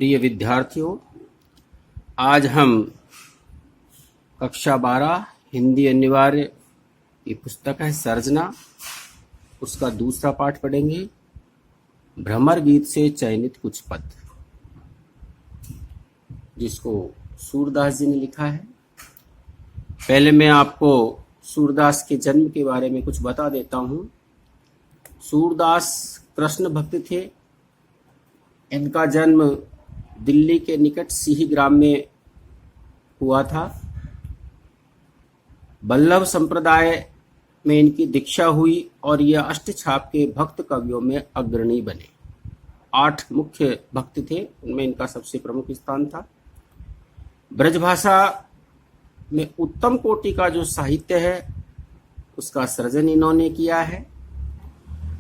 प्रिय विद्यार्थियों, आज हम कक्षा 12 हिंदी अनिवार्य की पुस्तक है सर्जना, उसका दूसरा पाठ पढ़ेंगे। भ्रमर गीत से चयनित कुछ पद, जिसको सूरदास जी ने लिखा है। पहले मैं आपको सूरदास के जन्म के बारे में कुछ बता देता हूँ। सूरदास कृष्ण भक्त थे। इनका जन्म दिल्ली के निकट सिही ग्राम में हुआ था। वल्लभ संप्रदाय में इनकी दीक्षा हुई और यह अष्टछाप के भक्त कवियों में अग्रणी बने। 8 मुख्य भक्त थे, उनमें इनका सबसे प्रमुख स्थान था। ब्रजभाषा में उत्तम कोटि का जो साहित्य है उसका सृजन इन्होंने किया है।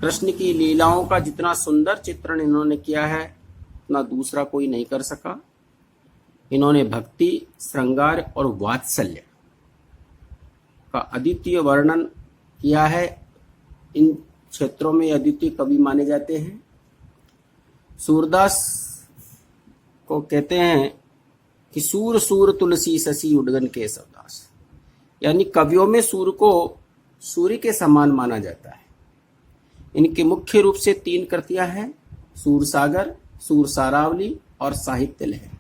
कृष्ण की लीलाओं का जितना सुंदर चित्रण इन्होंने किया है उतना दूसरा कोई नहीं कर सका। इन्होंने भक्ति, श्रृंगार और वात्सल्य का अद्वितीय वर्णन किया है। इन क्षेत्रों में अद्वितीय कवि माने जाते हैं। सूरदास को कहते हैं कि सूर सूर तुलसी शशि उडगन केशवदास, यानी कवियों में सूर को सूर्य के समान माना जाता है। इनके मुख्य रूप से 3 कृतियां हैं: सूरसागर, सूर सारावली और साहित्य लहर।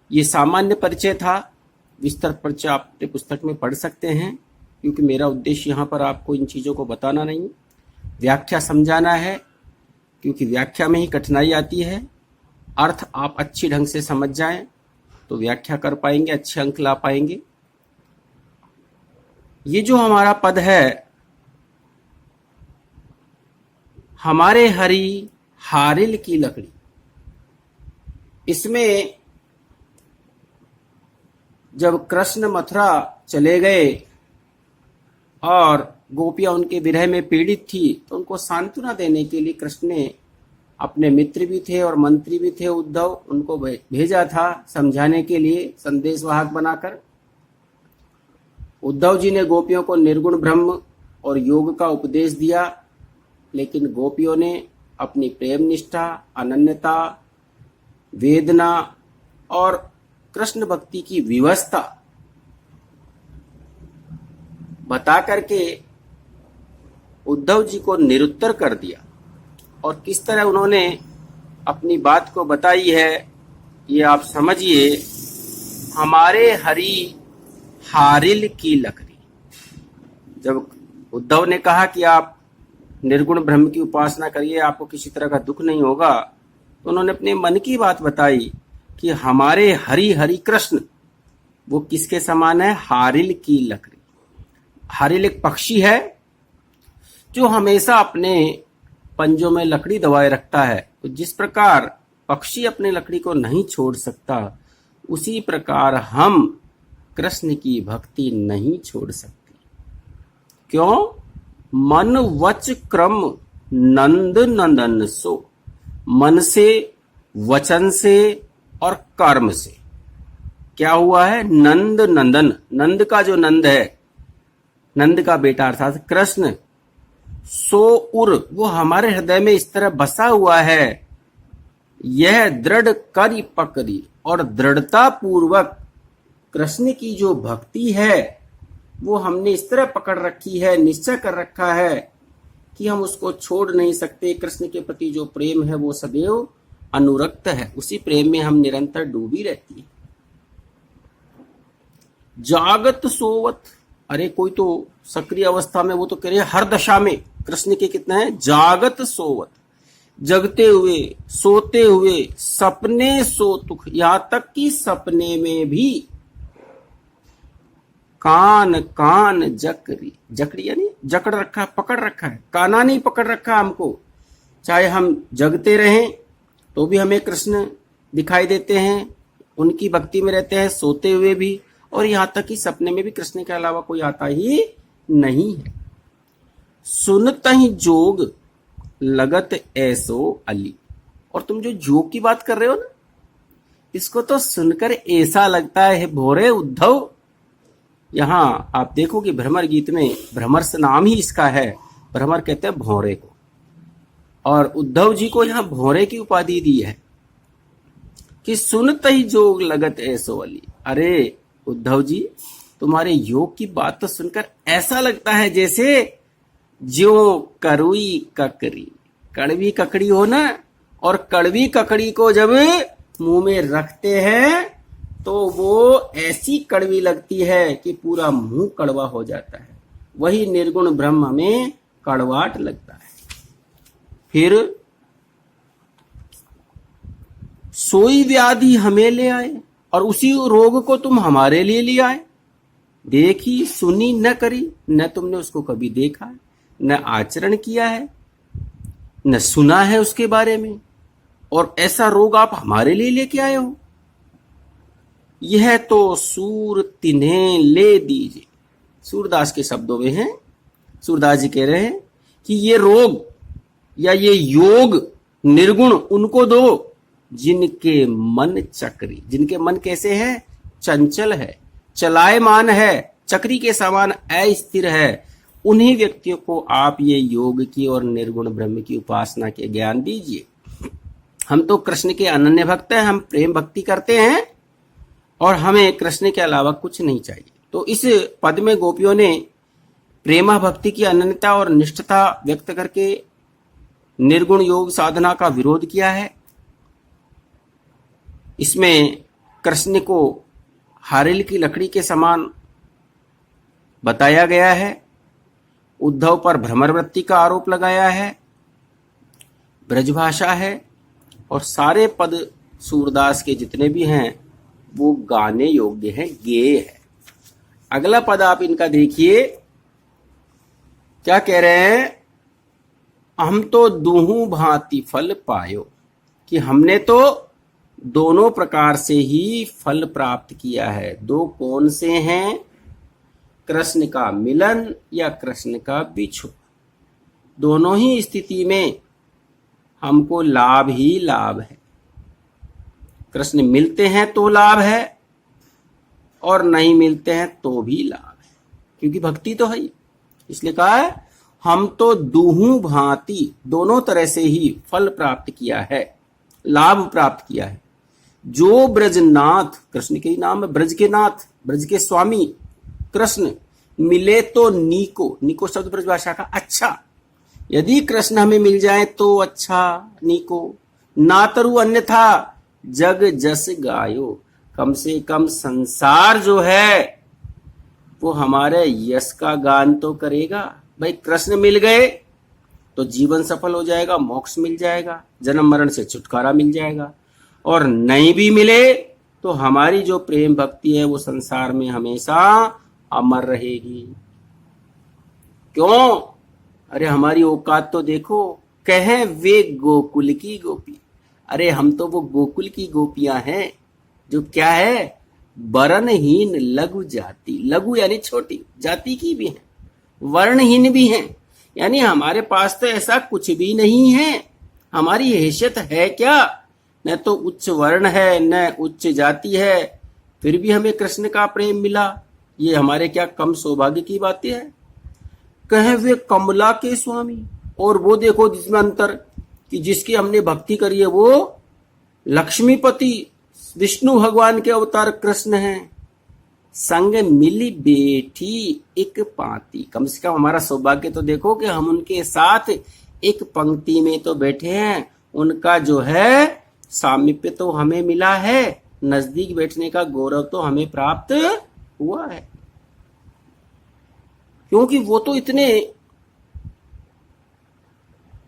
ये सामान्य परिचय था। विस्तृत परिचय आप अपने पुस्तक में पढ़ सकते हैं, क्योंकि मेरा उद्देश्य यहाँ पर आपको इन चीज़ों को बताना नहीं, व्याख्या समझाना है, क्योंकि व्याख्या में ही कठिनाई आती है। अर्थ आप अच्छी ढंग से समझ जाएं तो व्याख्या कर पाएंगे, अच्छे अंक ला पाएंगे। ये जो हमारा पद है, हमारे हरी हारिल की लकड़ी, इसमें जब कृष्ण मथुरा चले गए और गोपियां उनके विरह में पीड़ित थी, तो उनको सांत्वना देने के लिए कृष्ण ने अपने मित्र भी थे और मंत्री भी थे उद्धव, उनको भेजा था समझाने के लिए, संदेशवाहक बनाकर। उद्धव जी ने गोपियों को निर्गुण ब्रह्म और योग का उपदेश दिया, लेकिन गोपियों ने अपनी प्रेम निष्ठा, अनन्यता, वेदना और कृष्ण भक्ति की विवस्था बता करके उद्धव जी को निरुत्तर कर दिया। और किस तरह उन्होंने अपनी बात को बताई है ये आप समझिए। हमारे हरी हारिल की लकड़ी, जब उद्धव ने कहा कि आप निर्गुण ब्रह्म की उपासना करिए, आपको किसी तरह का दुख नहीं होगा, तो उन्होंने अपने मन की बात बताई कि हमारे हरि हरि कृष्ण वो किसके समान है? हारिल की लकड़ी। हारिल एक पक्षी है जो हमेशा अपने पंजों में लकड़ी दबाए रखता है। तो जिस प्रकार पक्षी अपने लकड़ी को नहीं छोड़ सकता, उसी प्रकार हम कृष्ण की भक्ति नहीं छोड़ सकते। क्यों? मन वच क्रम नंद नंदन सो, मन से, वचन से और कर्म से क्या हुआ है? नंद नंदन, नंद का जो नंद है, नंद का बेटा अर्थात कृष्ण, सो उर, वो हमारे हृदय में इस तरह बसा हुआ है। यह दृढ़ करी पकड़ी, और दृढ़ता पूर्वक कृष्ण की जो भक्ति है वो हमने इस तरह पकड़ रखी है, निश्चय कर रखा है कि हम उसको छोड़ नहीं सकते। कृष्ण के प्रति जो प्रेम है वो सदैव अनुरक्त है, उसी प्रेम में हम निरंतर डूबी रहती है। जागत सोवत, अरे कोई तो सक्रिय अवस्था में, वो तो कह रहे हैं हर दशा में कृष्ण के कितना है? जागत सोवत, जगते हुए, सोते हुए, सपने सोतुख, यहां तक कि सपने में भी कान कान जकड़ी, जकड़ी यानी जकड़ रखा, पकड़ रखा है, काना नहीं पकड़ रखा हमको। चाहे हम जगते रहें तो भी हमें कृष्ण दिखाई देते हैं, उनकी भक्ति में रहते हैं, सोते हुए भी, और यहां तक कि सपने में भी कृष्ण के अलावा कोई आता ही नहीं है। सुनत ही जोग लगत ऐसो अली, और तुम जो जोग की बात कर रहे हो ना, इसको तो सुनकर ऐसा लगता है भोरे उद्धव। यहां आप देखो कि भ्रमर गीत में भ्रमर से नाम ही इसका है, भ्रमर कहते हैं भौरे को। और उद्धव जी को यहां भौरे की उपाधि दी है कि सुनत ही जोग लगत ऐसो वाली। अरे उद्धव जी, तुम्हारे योग की बात तो सुनकर ऐसा लगता है जैसे ज्यो करुई ककड़ी, कड़वी ककड़ी हो ना, और कड़वी ककड़ी को जब मुंह में रखते हैं तो वो ऐसी कड़वी लगती है कि पूरा मुंह कड़वा हो जाता है। वही निर्गुण ब्रह्म में कड़वाट लगता है। फिर सोई व्याधि हमें ले आए और उसी रोग को तुम हमारे लिए ले आए। देखी सुनी न करी, न तुमने उसको कभी देखा है, न आचरण किया है, न सुना है उसके बारे में, और ऐसा रोग आप हमारे लिए लेके आए हो। यह तो सूर तिन्हें ले दीजिए। सूरदास के शब्दों में है, सूरदास जी कह रहे हैं कि ये रोग या ये योग निर्गुण उनको दो जिनके मन चक्री, जिनके मन कैसे है, चंचल है, चलायमान है, चक्री के समान अस्थिर है। उन्हीं व्यक्तियों को आप ये योग की और निर्गुण ब्रह्म की उपासना के ज्ञान दीजिए। हम तो कृष्ण के अनन्य भक्त हैं, हम प्रेम भक्ति करते हैं और हमें कृष्ण के अलावा कुछ नहीं चाहिए। तो इस पद में गोपियों ने प्रेमा भक्ति की अनन्यता और निष्ठता व्यक्त करके निर्गुण योग साधना का विरोध किया है। इसमें कृष्ण को हारिल की लकड़ी के समान बताया गया है। उद्धव पर भ्रमर वृत्ति का आरोप लगाया है, ब्रजभाषा है, और सारे पद सूरदास के जितने भी हैं वो गाने योग्य हैं, गेय है। अगला पद आप इनका देखिए, क्या कह रहे हैं, हम तो दूहू भांति फल पायो, कि हमने तो दोनों प्रकार से ही फल प्राप्त किया है। दो कौन से हैं, कृष्ण का मिलन या कृष्ण का बिछुड़। दोनों ही स्थिति में हमको लाभ ही लाभ है। कृष्ण मिलते हैं तो लाभ है और नहीं मिलते हैं तो भी लाभ है, क्योंकि भक्ति तो है ही। इसलिए कहा है हम तो दूहू भांति, दोनों तरह से ही फल प्राप्त किया है, लाभ प्राप्त किया है। जो ब्रजनाथ, कृष्ण के ही नाम है ब्रज के नाथ, ब्रज के स्वामी कृष्ण, मिले तो नीको, नीको शब्द ब्रज भाषा का अच्छा। यदि कृष्ण हमें मिल जाए तो अच्छा, नीको, नातरु अन्यथा जग जस गायो। कम से कम संसार जो है वो हमारे यश का गान तो करेगा। भाई कृष्ण मिल गए तो जीवन सफल हो जाएगा, मोक्ष मिल जाएगा, जन्म मरण से छुटकारा मिल जाएगा। और नहीं भी मिले तो हमारी जो प्रेम भक्ति है वो संसार में हमेशा अमर रहेगी। क्यों? अरे हमारी औकात तो देखो, कहें वे गोकुल की गोपी। अरे हम तो वो गोकुल की गोपियां हैं जो क्या है, वर्णहीन लघु जाति, लघु यानी छोटी जाति की भी है, वर्णहीन भी हैं, यानी हमारे पास तो ऐसा कुछ भी नहीं है। हमारी हैसियत है क्या, न तो उच्च वर्ण है न उच्च जाति है, फिर भी हमें कृष्ण का प्रेम मिला। ये हमारे क्या कम सौभाग्य की बातें है। कहे वे कमला के स्वामी, और वो देखो जिसमें अंतर कि जिसकी हमने भक्ति करी है वो लक्ष्मीपति विष्णु भगवान के अवतार कृष्ण हैं। संग मिली बेठी एक पाती, कम से कम हमारा सौभाग्य तो देखो कि हम उनके साथ एक पंक्ति में तो बैठे हैं। उनका जो है सामीप्य तो हमें मिला है, नजदीक बैठने का गौरव तो हमें प्राप्त हुआ है, क्योंकि वो तो इतने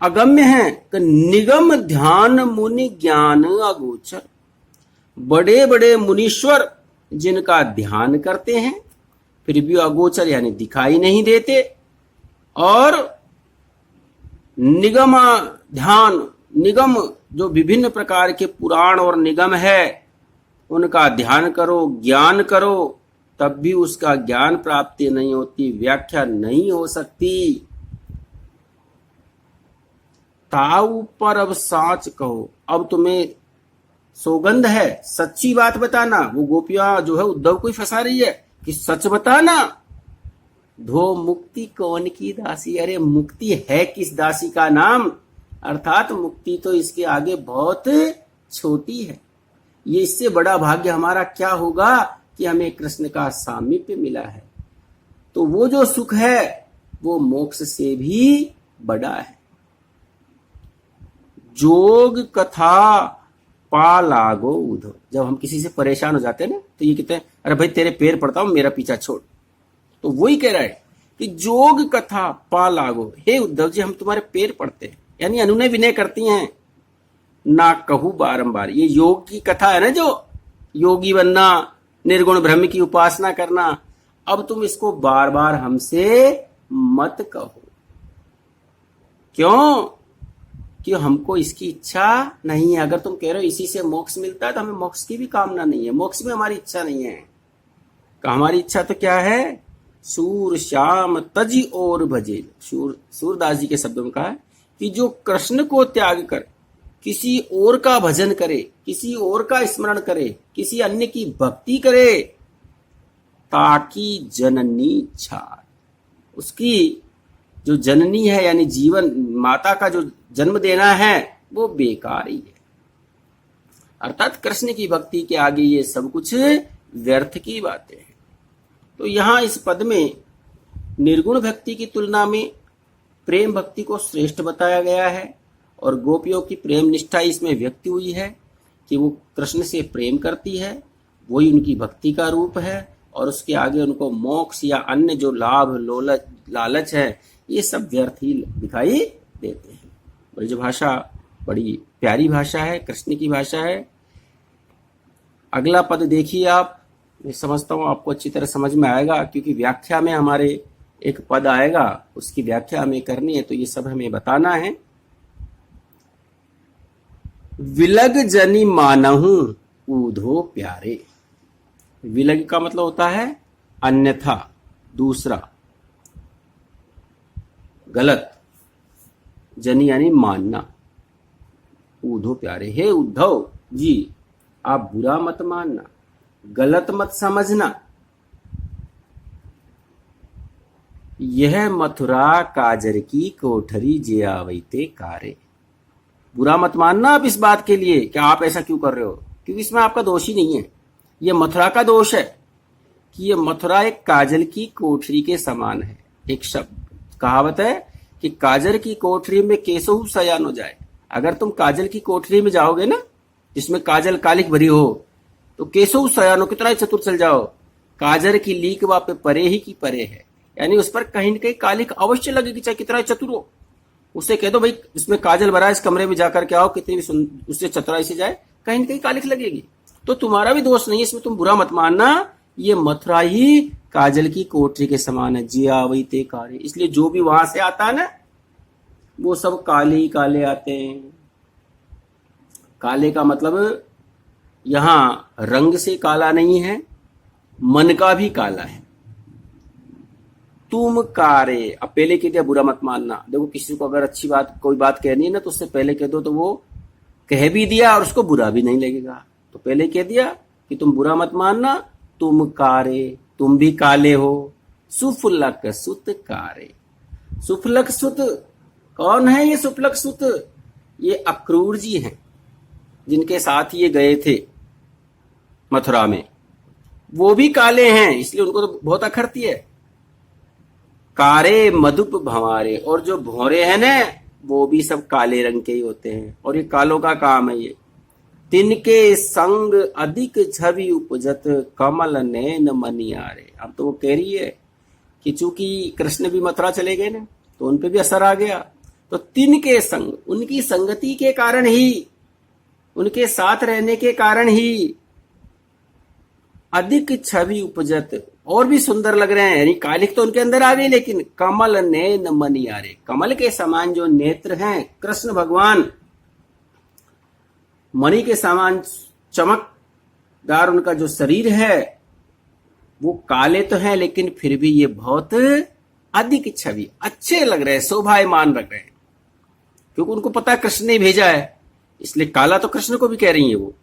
अगम्य हैं कि निगम ध्यान मुनि ज्ञान अगोचर। बड़े बड़े मुनीश्वर जिनका ध्यान करते हैं फिर भी अगोचर यानी दिखाई नहीं देते, और निगम ध्यान, निगम जो विभिन्न प्रकार के पुराण और निगम है उनका ध्यान करो, ज्ञान करो, तब भी उसका ज्ञान प्राप्ति नहीं होती, व्याख्या नहीं हो सकती। ताऊ पर अब साच कहो, अब तुम्हें सौगंध है, सच्ची बात बताना। वो गोपियां जो है उद्धव को ही फंसा रही है कि सच बताना। धो मुक्ति कौन की दासी, अरे मुक्ति है किस दासी का नाम। अर्थात मुक्ति तो इसके आगे बहुत छोटी है। ये इससे बड़ा भाग्य हमारा क्या होगा कि हमें कृष्ण का सामीप्य मिला है। तो वो जो सुख है वो मोक्ष से भी बड़ा है। जोग कथा पा लागो उधो। जब हम किसी से परेशान हो जाते हैं ना, तो ये कहते हैं अरे भाई तेरे पैर पड़ता हूं, मेरा पीछा छोड़। तो वही कह रहा है कि जोग कथा पा लागो, हे उद्धव जी हम तुम्हारे पैर पड़ते हैं, यानी अनुनय विनय करती हैं। ना कहू बारंबार, ये योग की कथा है ना, जो योगी बनना, निर्गुण ब्रह्म की उपासना करना, अब तुम इसको बार बार हमसे मत कहो। क्यों? कि हमको इसकी इच्छा नहीं है। अगर तुम कह रहे हो इसी से मोक्ष मिलता है, तो हमें मोक्ष की भी कामना नहीं है, मोक्ष में हमारी इच्छा नहीं है। हमारी इच्छा तो क्या है? सूर श्याम तजी और भजे। सूरदास जी के शब्दों में कहा है कि जो कृष्ण को त्याग कर किसी और का भजन करे, किसी और का स्मरण करे, किसी अन्य की भक्ति करे, ताकि जननी छाड़, उसकी जो जननी है यानी जीवन माता का जो जन्म देना है वो बेकार ही है। अर्थात कृष्ण की भक्ति के आगे ये सब कुछ व्यर्थ की बातें हैं। तो यहां इस पद में निर्गुण भक्ति की तुलना में प्रेम भक्ति को श्रेष्ठ बताया गया है, और गोपियों की प्रेम निष्ठा इसमें व्यक्त हुई है कि वो कृष्ण से प्रेम करती है, वही उनकी भक्ति का रूप है, और उसके आगे उनको मोक्ष या अन्य जो लाभ लालच है ये सब व्यर्थ ही दिखाई देते हैं। ब्रज भाषा बड़ी प्यारी भाषा है, कृष्ण की भाषा है। अगला पद देखिए आप, मैं समझता हूं आपको अच्छी तरह समझ में आएगा, क्योंकि व्याख्या में हमारे एक पद आएगा, उसकी व्याख्या हमें करनी है, तो ये सब हमें बताना है। विलग जनि मानहु ऊधो प्यारे। विलग का मतलब होता है अन्यथा, दूसरा, गलत। जनि यानी मानना, ऊधो प्यारे, हे उद्धव जी आप बुरा मत मानना, गलत मत समझना। यह मथुरा काजर की कोठरी जे आवैते कारे। बुरा मत मानना आप इस बात के लिए कि आप ऐसा क्यों कर रहे हो, क्योंकि इसमें आपका दोष ही नहीं है, ये मथुरा का दोष है कि ये मथुरा एक काजल की कोठरी के समान है। एक शब्द कहावत है कि काजल की कोठरी में केसहु शयान हो जाए। अगर तुम काजल की कोठरी में जाओगे ना, जिसमें काजल कालिक भरी हो, तो केसहु शयान हो, कितना ही चतुर चल जाओ, काजल की लीक वहां पे परे ही की परे है, यानी उस पर कहीं न कहीं कालिक अवश्य लगेगी, चाहे कितना ही चतुर हो। उससे कह दो भाई इसमें काजल भरा है, इस कमरे में जाकर के आओ, कितनी भी उससे चतुराई से जाए, कहीं न कहीं कालिक लगेगी। तो तुम्हारा भी दोष नहीं है इसमें, तुम बुरा मत मानना। ये मथुरा ही काजल की कोठरी के समान है, जिया वही ते कारे। इसलिए जो भी वहां से आता है ना, वो सब काले ही काले आते हैं। काले का मतलब यहां रंग से काला नहीं है, मन का भी काला है। तुम कारे, अब पहले कह दिया बुरा मत मानना। देखो किसी को अगर अच्छी बात कोई बात कहनी है ना, तो उससे पहले कह दो, तो वो कह भी दिया और उसको बुरा भी नहीं लगेगा। तो पहले कह दिया कि तुम बुरा मत मानना, तुम कारे, तुम भी काले हो। सुफलक सुत कारे। सुफलक सुत कौन है? ये सुफलक सुत ये अक्रूर जी हैं, जिनके साथ ये गए थे मथुरा में। वो भी काले हैं, इसलिए उनको तो बहुत अखरती है। कारे मधुप भंवारे, और जो भौरे हैं ना, वो भी सब काले रंग के ही होते हैं, और ये कालों का काम है ये। तिनके संग अधिक छवि उपजत कमल नैन मनियारे। अब तो वो कह रही है कि चूंकि कृष्ण भी मथुरा चले गए ना, तो उन पे भी असर आ गया। तो तिनके संग, उनकी संगति के कारण ही, उनके साथ रहने के कारण ही अधिक छवि उपजत, और भी सुंदर लग रहे हैं, यानी कालिक तो उनके अंदर आ गई, लेकिन कमल नैन मनियारे, कमल के समान जो नेत्र हैं कृष्ण भगवान, मणि के समान चमकदार उनका जो शरीर है, वो काले तो हैं, लेकिन फिर भी ये बहुत अधिक छवि, अच्छे लग रहे हैं, शोभायमान लग रहे हैं, क्योंकि उनको पता है कृष्ण ने भेजा है, इसलिए काला तो कृष्ण को भी कह रही है वो।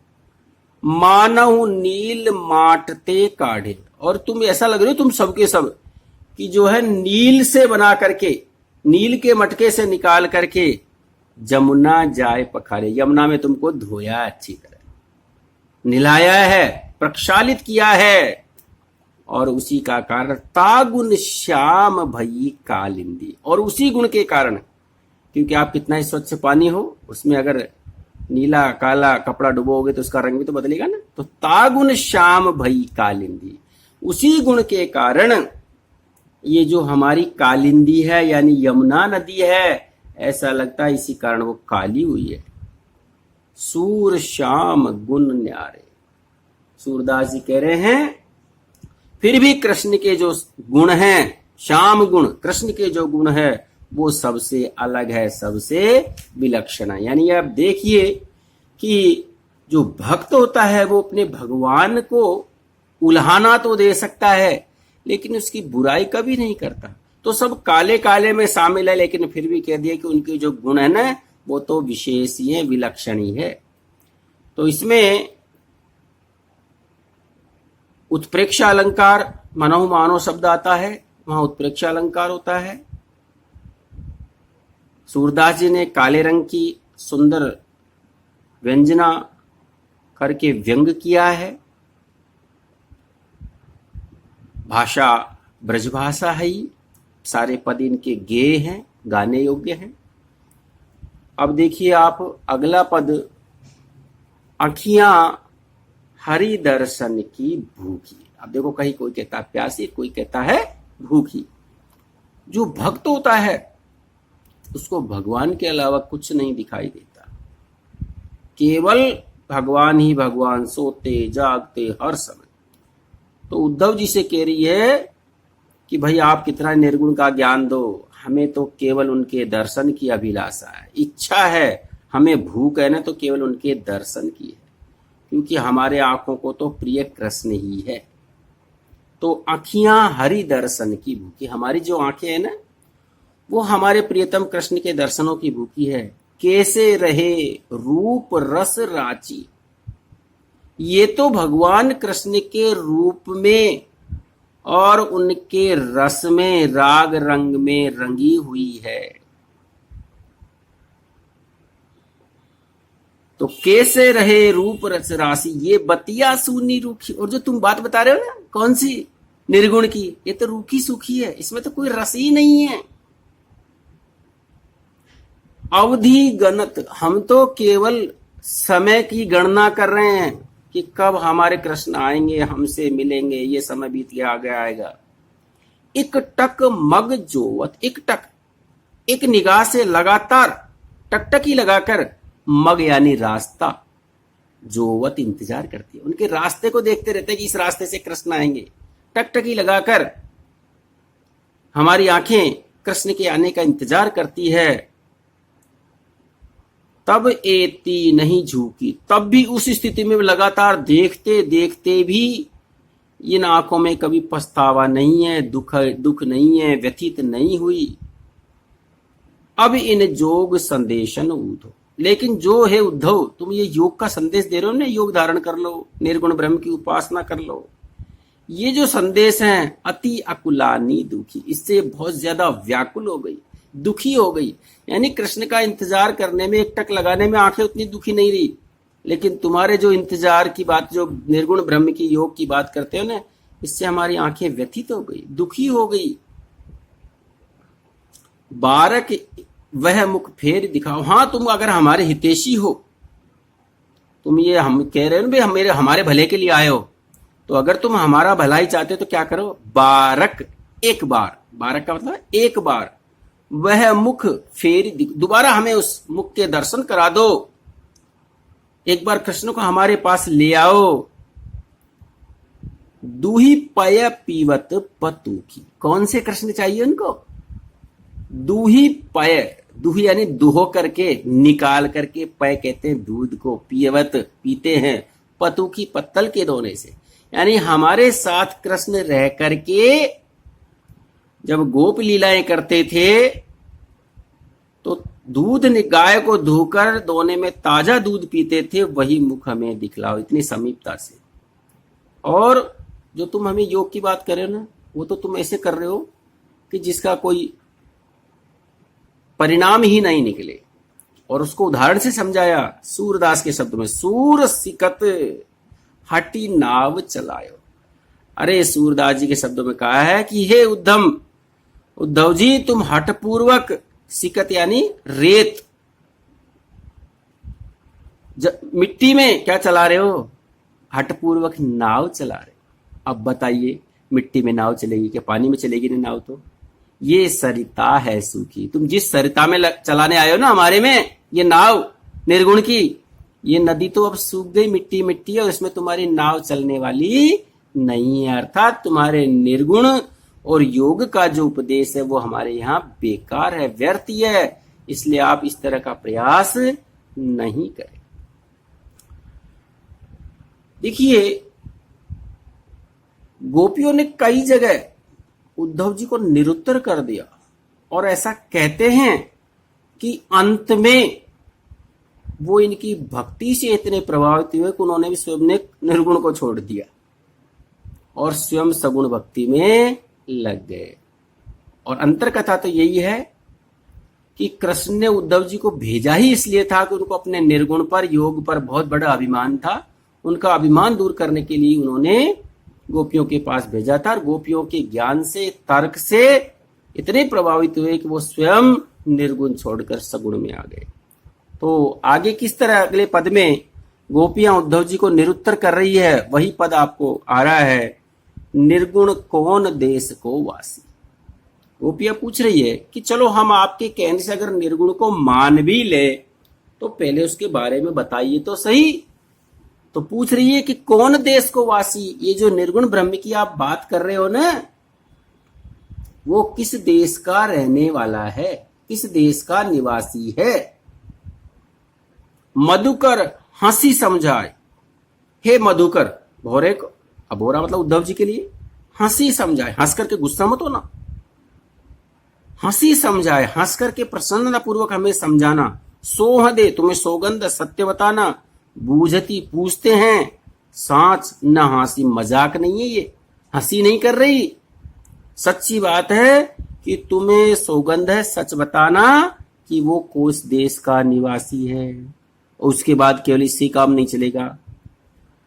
मानव नील माटते काढ़े, और तुम ऐसा लग रहे हो तुम सबके सब कि जो है नील से बना करके, नील के मटके से निकाल करके जमुना जाए पखारे, यमुना में तुमको धोया अच्छी तरह, निलाया है, प्रक्षालित किया है, और उसी का कारण तागुन श्याम भई कालिंदी, और उसी गुण के कारण, क्योंकि आप कितना ही स्वच्छ पानी हो, उसमें अगर नीला काला कपड़ा डुबोगे तो उसका रंग भी तो बदलेगा ना। तो तागुन श्याम भई कालिंदी, उसी गुण के कारण ये जो हमारी कालिंदी है यानी यमुना नदी है, ऐसा लगता है इसी कारण वो काली हुई है। सूर श्याम गुण न्यारे, सूरदास जी कह रहे हैं फिर भी कृष्ण के जो गुण हैं, श्याम गुण, कृष्ण के जो गुण है वो सबसे अलग है, सबसे विलक्षण है। यानी आप देखिए कि जो भक्त होता है वो अपने भगवान को उल्हाना तो दे सकता है, लेकिन उसकी बुराई कभी नहीं करता। तो सब काले काले में शामिल है, लेकिन फिर भी कह दिया कि उनके जो गुण है ना वो तो विशेष ही है, विलक्षण ही है। तो इसमें उत्प्रेक्षा अलंकार, मनोह मानो शब्द आता है, वहां उत्प्रेक्षा अलंकार होता है। सूरदास जी ने काले रंग की सुंदर व्यंजना करके व्यंग किया है। भाषा ब्रजभाषा है ही, सारे पद इनके गेय हैं, गाने योग्य हैं। अब देखिए आप अगला पद, आँखियां हरि दर्शन की भूखी। अब देखो कहीं कोई कहता है प्यासी, कोई कहता है भूखी। जो भक्त होता है उसको भगवान के अलावा कुछ नहीं दिखाई देता, केवल भगवान ही भगवान, सोते जागते हर समय। तो उद्धव जी से कह रही है कि भाई आप कितना निर्गुण का ज्ञान दो, हमें तो केवल उनके दर्शन की अभिलाषा है, इच्छा है, हमें भूख है ना तो केवल उनके दर्शन की है, क्योंकि हमारे आंखों को तो प्रिय कृष्ण ही है। तो आँखियां हरि दर्शन की भूखी, हमारी जो आंखें हैं ना वो हमारे प्रियतम कृष्ण के दर्शनों की भूखी है। कैसे रहे रूप रस राची, ये तो भगवान कृष्ण के रूप में और उनके रस में, राग रंग में रंगी हुई है। तो कैसे रहे रूप रस राशि, ये बतिया सूनी रूखी। और जो तुम बात बता रहे हो ना कौन सी निर्गुण की, ये तो रूखी सूखी है, इसमें तो कोई रस ही नहीं है। अवधि गणत, हम तो केवल समय की गणना कर रहे हैं कि कब हमारे कृष्ण आएंगे, हमसे मिलेंगे, ये समय बीत गया, आगे आएगा। एक टक मग जोवत, एक टक, एक निगाह से लगातार टकटकी लगाकर, मग यानी रास्ता, जोवत इंतजार करती है, उनके रास्ते को देखते रहते हैं कि इस रास्ते से कृष्ण आएंगे। टकटकी लगाकर हमारी आंखें कृष्ण के आने का इंतजार करती है। तब एती नहीं झूकी, तब भी उस स्थिति में लगातार देखते देखते भी इन आंखों में कभी पछतावा नहीं है, दुख नहीं है, व्यथित नहीं हुई। अब इन जोग संदेशन उद्धव, लेकिन जो है उद्धव, तुम ये योग का संदेश दे रहे हो ना, योग धारण कर लो, निर्गुण ब्रह्म की उपासना कर लो, ये जो संदेश है अति अकुलानी दुखी, इससे बहुत ज्यादा व्याकुल हो गई, दुखी हो गई। यानी कृष्ण का इंतजार करने में, एक टक लगाने में आंखें उतनी दुखी नहीं रही, लेकिन तुम्हारे जो इंतजार की बात, जो निर्गुण ब्रह्म की योग की बात करते हो ना, इससे हमारी आंखें व्यथित हो गई, दुखी हो गई। बारक वह मुख फेर दिखाओ, हाँ तुम अगर हमारे हितैषी हो, तुम ये हम कह रहे हो ना भाई हमारे भले के लिए आए हो, तो अगर तुम हमारा भलाई चाहते हो तो क्या करो, बारक, एक बार, बारक का मतलब एक बार, वह मुख फेर, दोबारा हमें उस मुख के दर्शन करा दो, एक बार कृष्ण को हमारे पास ले आओ। दूही पय पीवत पतुकी, कौन से कृष्ण चाहिए उनको, दूही पय, दूही यानी दुहो करके, निकाल करके, पय कहते हैं दूध को, पीवत पीते हैं, पतुकी पत्तल के दोने से, यानी हमारे साथ कृष्ण रह करके जब गोप लीलाएं करते थे तो दूध गाय को धोकर दोने में ताजा दूध पीते थे, वही मुख हमें दिखलाओ इतनी समीपता से। और जो तुम हमें योग की बात कर रहे हो ना, वो तो तुम ऐसे कर रहे हो कि जिसका कोई परिणाम ही नहीं निकले, और उसको उदाहरण से समझाया सूरदास के शब्द में, सूर सिकत हटी नाव चलायो। अरे सूरदास जी के शब्दों में कहा है कि हे उद्धव जी, तुम हठपूर्वक, सिकत यानी रेत, मिट्टी में क्या चला रहे हो? हठपूर्वक नाव चला रहे। अब बताइए, मिट्टी में नाव चलेगी क्या? पानी में चलेगी नहीं नाव तो। ये सरिता है सूखी, तुम जिस सरिता में चलाने आए हो ना हमारे में ये नाव निर्गुण की, ये नदी तो अब सूख गई, मिट्टी मिट्टी है, उसमें तुम्हारी नाव चलने वाली नहीं है। अर्थात तुम्हारे निर्गुण और योग का जो उपदेश है वो हमारे यहाँ बेकार है, व्यर्थ ही है, इसलिए आप इस तरह का प्रयास नहीं करें। देखिए, गोपियों ने कई जगह उद्धव जी को निरुत्तर कर दिया और ऐसा कहते हैं कि अंत में वो इनकी भक्ति से इतने प्रभावित हुए कि उन्होंने भी स्वयं ने निर्गुण को छोड़ दिया और स्वयं सगुण भक्ति में लग गए। और अंतर कथा तो यही है कि कृष्ण ने उद्धव जी को भेजा ही इसलिए था कि उनको अपने निर्गुण पर, योग पर बहुत बड़ा अभिमान था। उनका अभिमान दूर करने के लिए उन्होंने गोपियों के पास भेजा था और गोपियों के ज्ञान से, तर्क से इतने प्रभावित हुए कि वो स्वयं निर्गुण छोड़कर सगुण में आ गए। तो आगे किस तरह अगले पद में गोपियां उद्धव जी को निरुत्तर कर रही है, वही पद आपको आ रहा है, निर्गुण कौन देश को वासी। गोपियां पूछ रही है कि चलो हम आपके कहने से अगर निर्गुण को मान भी ले तो पहले उसके बारे में बताइए तो सही। तो पूछ रही है कि कौन देश को वासी, ये जो निर्गुण ब्रह्म की आप बात कर रहे हो ना, वो किस देश का रहने वाला है, किस देश का निवासी है। मधुकर हंसी समझाए, हे मधुकर, भोरे को, अब भोरा मतलब उद्धव जी के लिए, हंसी समझाए, हंस करके गुस्सा मत हो ना, हंसी समझाए, हंस करके प्रसन्नता पूर्वक हमें समझाना। सोह दे, तुम्हें सौगंध सत्य बताना। बूझती, पूछते हैं, सांच न हंसी, मजाक नहीं है ये, हंसी नहीं कर रही, सच्ची बात है कि तुम्हें सौगंध है सच बताना कि वो कोस देश का निवासी है। और उसके बाद केवल इससे काम नहीं चलेगा।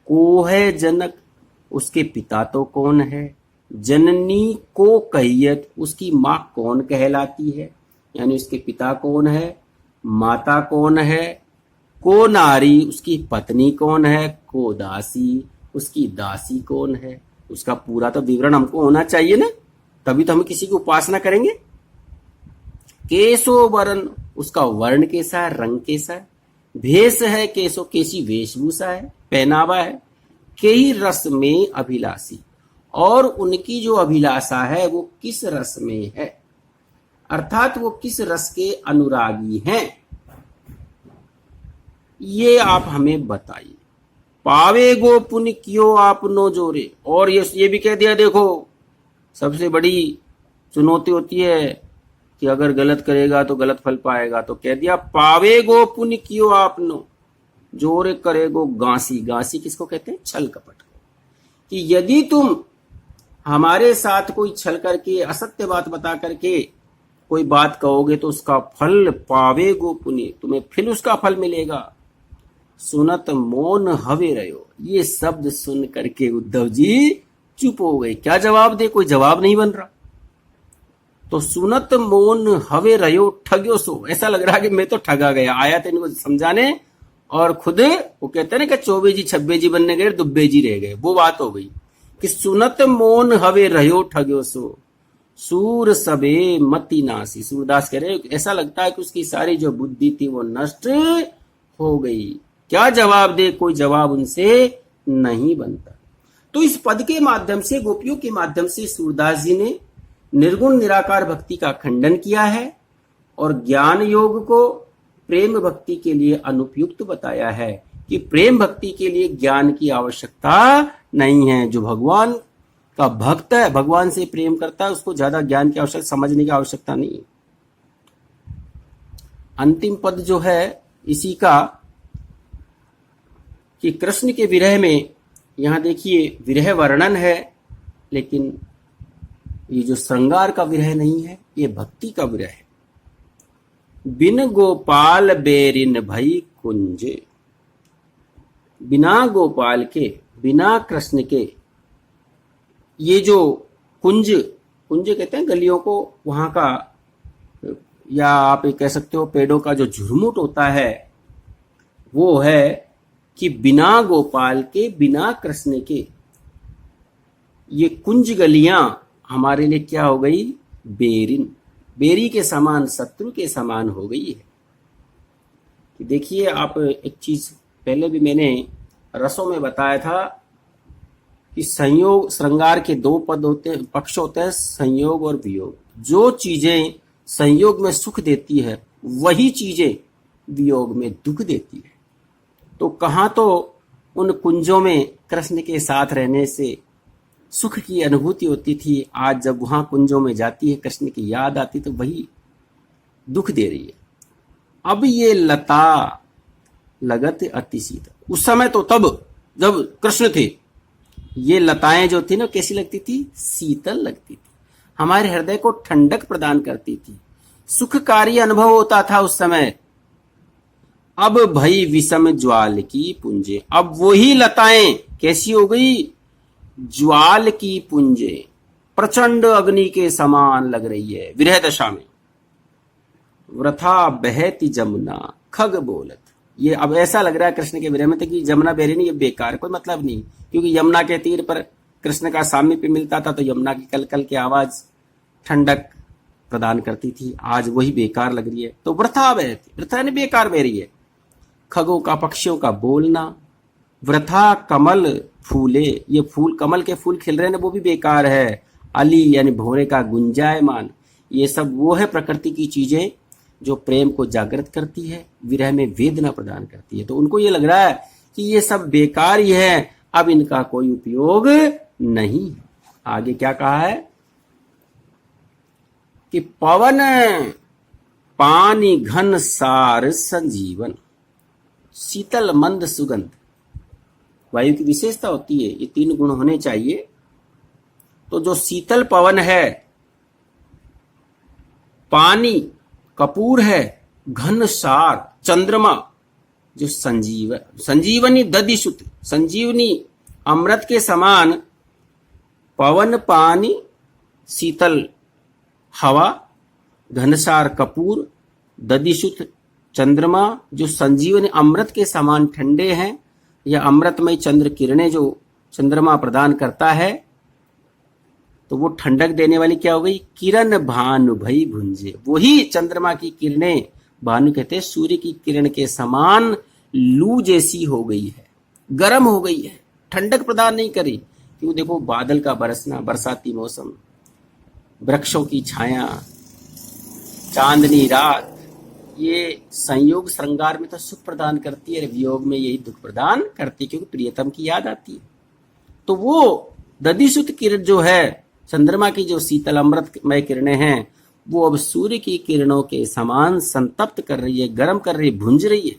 को है जनक, उसके पिता तो कौन है। जननी को कहियत, उसकी मां कौन कहलाती है, यानी उसके पिता कौन है, माता कौन है। को नारी, उसकी पत्नी कौन है। को दासी, उसकी दासी कौन है। उसका पूरा तो विवरण हमको होना चाहिए ना, तभी तो हम किसी की उपासना करेंगे। केशो वर्ण, उसका वर्ण कैसा है, रंग कैसा है। भेष है केशो, कैसी वेशभूषा है, पहनावा है। के ही रस में अभिलाषी, और उनकी जो अभिलाषा है वो किस रस में है, अर्थात वो किस रस के अनुरागी हैं, ये आप हमें बताइए। पावे गो पुण्य क्यों आपनो जोरे। और ये भी कह दिया, देखो सबसे बड़ी चुनौती होती है कि अगर गलत करेगा तो गलत फल पाएगा, तो कह दिया पावे गो पुण्य क्यों आपनो जोरे करेगो गांसी। गांसी किसको कहते हैं, छल कपट को। कि यदि तुम हमारे साथ कोई छल करके, असत्य बात बता करके कोई बात कहोगे तो उसका फल पावे गो पुण्य, तुम्हें फिर उसका फल मिलेगा। सुनत मौन हवे रहो, ये शब्द सुन करके उद्धव जी चुप हो गए। क्या जवाब दे, कोई जवाब नहीं बन रहा। तो सुनत मौन हवे रहो ठग्यो सो, ऐसा लग रहा कि मैं तो ठगा गया, आया था इनको समझाने और खुद वो कहते हैं ना कि चौबे जी छब्बे जी बनने गए, दुब्बे जी रह गए, वो बात हो गई कि सुनत मौन हवे रहो ठग्यो सो, सूर सबे मति नासी। सूरदास कह रहे ऐसा लगता है कि उसकी सारी जो बुद्धि थी वो नष्ट हो गई। क्या जवाब दे, कोई जवाब उनसे नहीं बनता। तो इस पद के माध्यम से, गोपियों के माध्यम से सूरदास जी ने निर्गुण निराकार भक्ति का खंडन किया है और ज्ञान योग को प्रेम भक्ति के लिए अनुपयुक्त बताया है कि प्रेम भक्ति के लिए ज्ञान की आवश्यकता नहीं है। जो भगवान का भक्त है, भगवान से प्रेम करता है, उसको ज्यादा ज्ञान की आवश्यकता, समझने की आवश्यकता नहीं है। अंतिम पद जो है इसी का कि कृष्ण के विरह में, यहां देखिए विरह वर्णन है, लेकिन ये जो श्रृंगार का विरह नहीं है, ये भक्ति का विरह है। बिन गोपाल बेरिन भई कुंज। बिना गोपाल के, बिना कृष्ण के, ये जो कुंज, कुंज कहते हैं गलियों को, वहां का, या आप ये कह सकते हो पेड़ों का जो झुरमुट होता है, वो है कि बिना गोपाल के, बिना कृष्ण के ये कुंज गलियां हमारे लिए क्या हो गई? बेरिन, बेरी के समान, शत्रु के समान हो गई है। कि देखिए आप, एक चीज पहले भी मैंने रसों में बताया था कि संयोग, श्रृंगार के दो पद होते हैं, पक्ष होते हैं, संयोग और वियोग। जो चीजें संयोग में सुख देती है वही चीजें वियोग में दुख देती है। तो कहाँ तो उन कुंजों में कृष्ण के साथ रहने से सुख की अनुभूति होती थी, आज जब वहां कुंजों में जाती है, कृष्ण की याद आती तो वही दुख दे रही है। अब ये लता लगत अति शीतल, उस समय तो तब जब कृष्ण थे, ये लताएं जो थी ना कैसी लगती थी? शीतल लगती थी, हमारे हृदय को ठंडक प्रदान करती थी, सुखकारी अनुभव होता था उस समय। अब भई विषम ज्वाल की पुंजे, अब वही लताएं कैसी हो गई? ज्वाल की पुंजे, प्रचंड अग्नि के समान लग रही है विरह दशा में। वृथा बहती जमुना खग बोलत, ये अब ऐसा लग रहा है कृष्ण के विरह में कि जमुना बह रही नहीं, ये बेकार, कोई मतलब नहीं। क्योंकि यमुना के तीर पर कृष्ण का सामीप्य मिलता था तो यमुना की कलकल की आवाज ठंडक प्रदान करती थी, आज वही बेकार लग रही है। तो वृथा बहती, वृथा ने बेकार बह रही है। खगों का, पक्षियों का बोलना। वृथा कमल फूले, ये फूल, कमल के फूल खिल रहे हैं वो भी बेकार है। अली यानी भौरे का गुंजायमान, ये सब वो है प्रकृति की चीजें जो प्रेम को जागृत करती है, विरह में वेदना प्रदान करती है। तो उनको ये लग रहा है कि ये सब बेकार ही है, अब इनका कोई उपयोग नहीं। आगे क्या कहा है कि पवन पानी घन सार संजीवन, शीतल मंद सुगंध। वायु की विशेषता होती है, ये तीन गुण होने चाहिए। तो जो शीतल पवन है, पानी कपूर है, घन सार चंद्रमा, जो संजीवनी दधिसुत, संजीवनी अमृत के समान, पवन पानी शीतल हवा, घनसार कपूर, दधिसुत चंद्रमा जो संजीवनी अमृत के समान ठंडे हैं, या अमृतमय चंद्र किरणें जो चंद्रमा प्रदान करता है, तो वो ठंडक देने वाली क्या हो गई? किरण भानु भई भुंजे, वही चंद्रमा की किरणें, भानु कहते हैं सूर्य की किरण के समान लू जैसी हो गई है, गर्म हो गई है, ठंडक प्रदान नहीं करी। क्यों? देखो बादल का बरसना, बरसाती मौसम, वृक्षों की छाया, चांदनी रात, ये संयोग श्रृंगार में तो सुख प्रदान करती है, वियोग में यही दुख प्रदान करती है, क्योंकि प्रियतम की याद आती है। तो वो दधिसुत किरण जो है, चंद्रमा की जो शीतल अमृतमय किरणें हैं, वो अब सूर्य की किरणों के समान संतप्त कर रही है, गर्म कर रही है, भुंज रही है।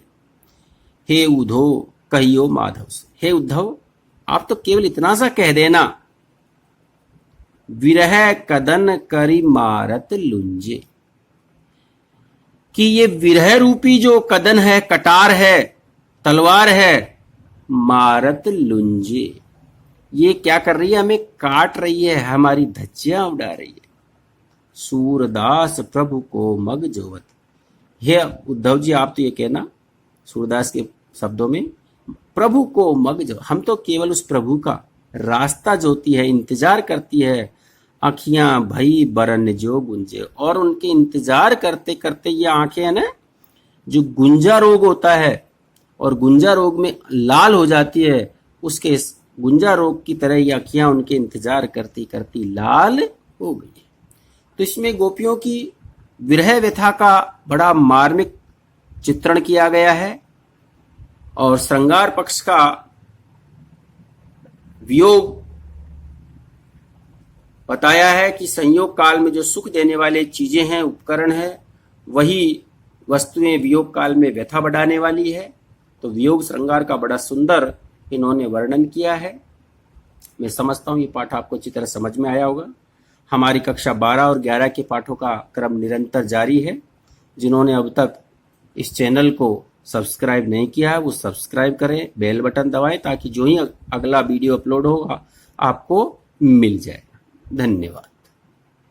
हे उद्धव कहियो माधव से, हे उद्धव आप तो केवल इतना सा कह देना, विरह कदन करी मारत लुंजे, कि ये विरह रूपी जो कदन है, कटार है, तलवार है, मारत लुंजे, ये क्या कर रही है? हमें काट रही है, हमारी धज्जियां उड़ा रही है। सूरदास प्रभु को मग जोवत, हे उद्धव जी आप तो ये कहना सूरदास के शब्दों में, प्रभु को मग जो, हम तो केवल उस प्रभु का रास्ता जोती है, इंतजार करती है, आँखियां भई बरन जो गुंजे, और उनके इंतजार करते करते ये आंखें है ना, जो गुंजा रोग होता है और गुंजा रोग में लाल हो जाती है, उसके गुंजा रोग की तरह ये आँखियां उनके इंतजार करती करती लाल हो गई। तो इसमें गोपियों की विरह व्यथा का बड़ा मार्मिक चित्रण किया गया है, और श्रृंगार पक्ष का वियोग बताया है कि संयोग काल में जो सुख देने वाले चीजें हैं, उपकरण है, वही वस्तुएं वियोग काल में व्यथा बढ़ाने वाली है। तो वियोग श्रृंगार का बड़ा सुंदर इन्होंने वर्णन किया है। मैं समझता हूं ये पाठ आपको अच्छी तरह समझ में आया होगा। हमारी कक्षा 12 और 11 के पाठों का क्रम निरंतर जारी है। जिन्होंने अब तक इस चैनल को सब्सक्राइब नहीं किया है वो सब्सक्राइब करें, बेल बटन दबाएं ताकि जो ही अगला वीडियो अपलोड होगा आपको मिल जाए। धन्यवाद।